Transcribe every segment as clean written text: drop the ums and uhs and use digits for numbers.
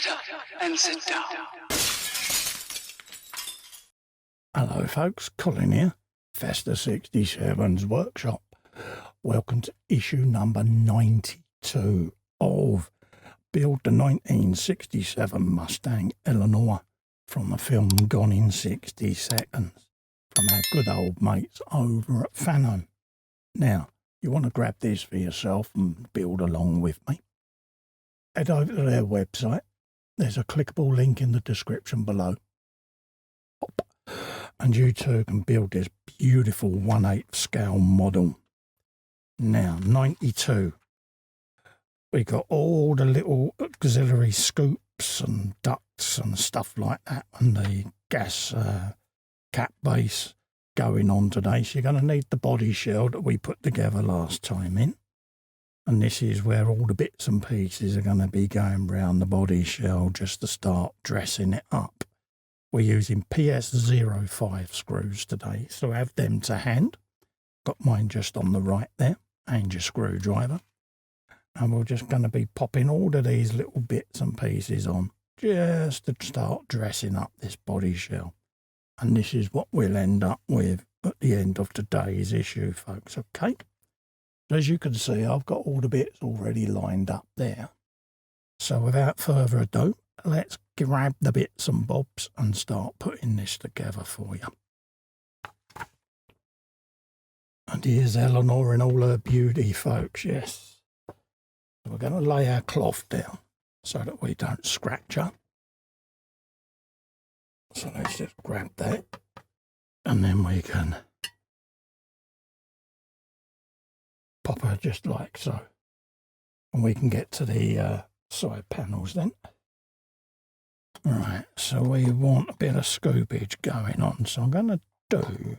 Shut up and sit down. Hello folks, Colin here, Festa 67's workshop. Welcome to issue number 92 of Build the 1967 Mustang Eleanor from the film Gone in 60 Seconds from our good old mates over at Fanhome. Now, you want to grab this for yourself and build along with me? Head over to their website. There's a clickable link in the description below. And you too can build this beautiful 1/8 scale model. Now, 92. We got all the little auxiliary scoops and ducts and stuff like that, and the gas cap base going on today. So you're going to need the body shell that we put together last time in. And this is where all the bits and pieces are going to be going round the body shell just to start dressing it up. We're using PS05 screws today, so have them to hand. Got mine just on the right there, and your screwdriver. And we're just going to be popping all of these little bits and pieces on just to start dressing up this body shell. And this is what we'll end up with at the end of today's issue, folks, okay? As you can see, I've got all the bits already lined up there. So without further ado, let's grab the bits and bobs and start putting this together for you. And here's Eleanor in all her beauty, folks, yes. We're going to lay our cloth down so that we don't scratch her. So let's just grab that, and then we can pop her just like so. And we can get to the side panels then. Right, so we want a bit of scoopage going on. So I'm going to do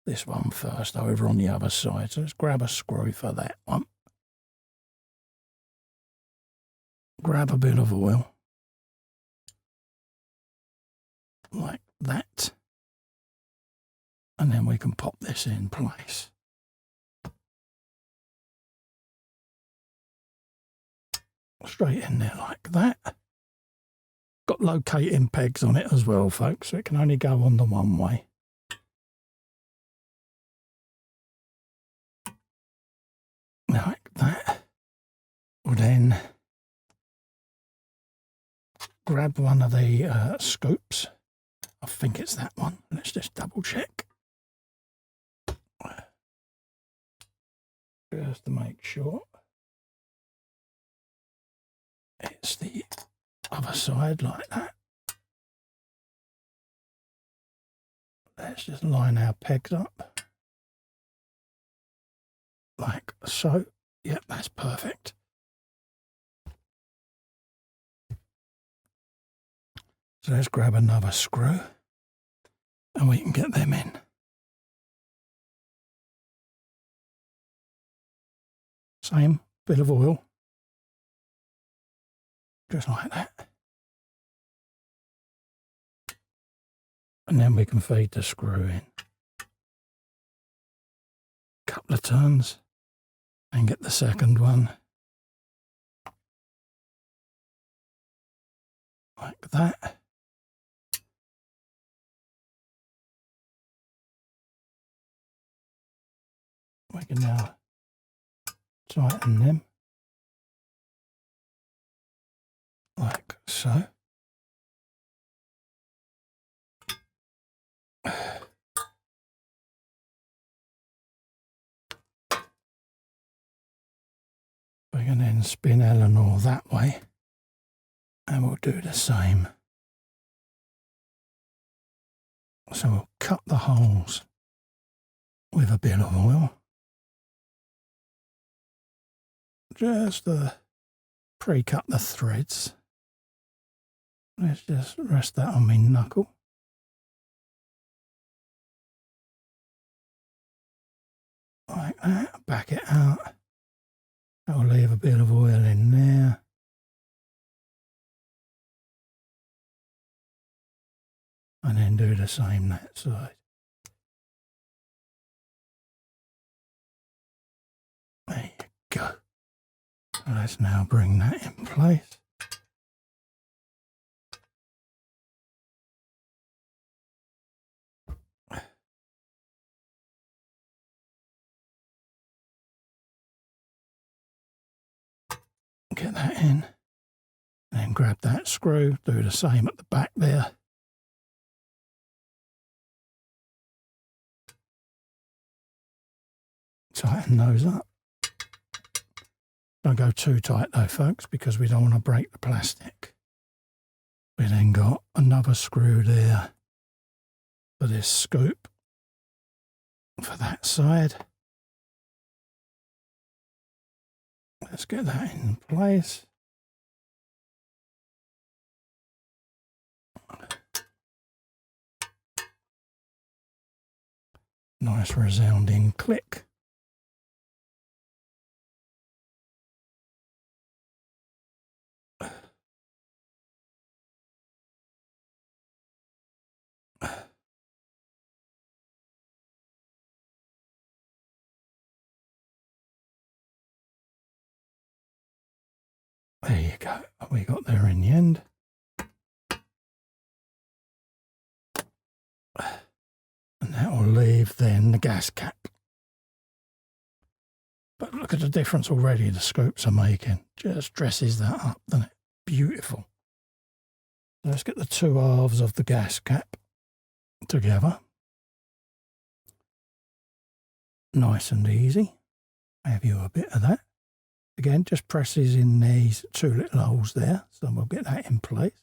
this one first over on the other side. So let's grab a screw for that one. Grab a bit of oil. Like that. And then we can pop this in place. Straight in there like that. Got locating pegs on it as well, folks, so it can only go on the one way. Like that. We'll then grab one of the scoops. I think it's that one. Let's just double check. Just to make sure. It's the other side like that. Let's just line our pegs up. Like so. Yep, that's perfect. So let's grab another screw and we can get them in. Same bit of oil. Just like that. And then we can feed the screw in. Couple of turns and get the second one. Like that. We can now tighten them. Like so. We can then spin Eleanor that way, and we'll do the same. So we'll cut the holes with a bit of oil. Just to pre-cut the threads. Let's just rest that on my knuckle. Like that, back it out. I'll leave a bit of oil in there. And then do the same that side. There you go. So let's now bring that in place. Get that in. Then grab that screw, do the same at the back there. Tighten those up. Don't go too tight though, folks, because we don't want to break the plastic. We then got another screw there for this scoop for that side. Let's get that in place. Nice resounding click. There you go. We got there in the end. And that will leave then the gas cap. But look at the difference already the scoops are making. Just dresses that up, doesn't it? Beautiful. Let's get the two halves of the gas cap together. Nice and easy. Have you a bit of that. Again, just presses in these two little holes there, so we'll get that in place.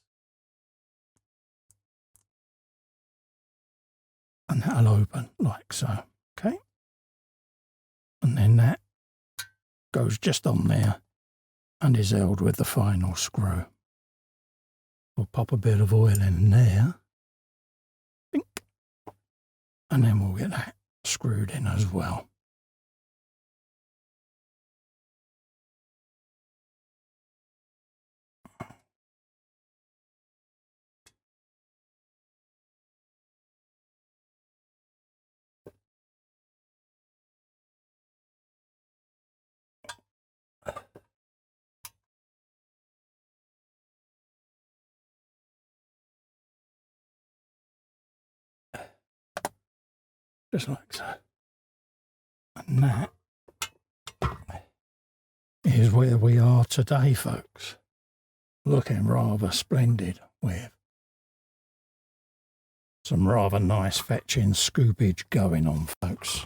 And that'll open like so, okay? And then that goes just on there and is held with the final screw. We'll pop a bit of oil in there. Bink. And then we'll get that screwed in as well. Just like so. And that is where we are today, folks. Looking rather splendid with some rather nice fetching scoopage going on, folks.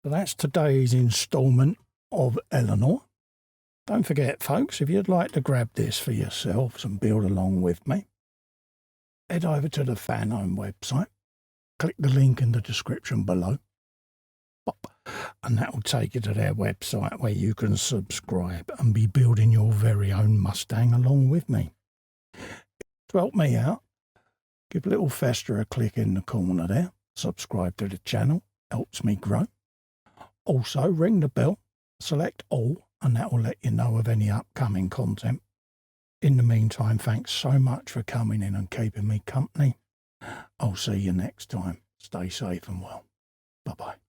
So that's today's instalment of Eleanor. Don't forget, folks, if you'd like to grab this for yourselves and build along with me, head over to the Fanhome website. Click the link in the description below. Pop, and that will take you to their website where you can subscribe and be building your very own Mustang along with me. To help me out, give little Fester a click in the corner there. Subscribe to the channel, helps me grow. Also, ring the bell, select all, and that will let you know of any upcoming content. In the meantime, thanks so much for coming in and keeping me company. I'll see you next time. Stay safe and well. Bye-bye.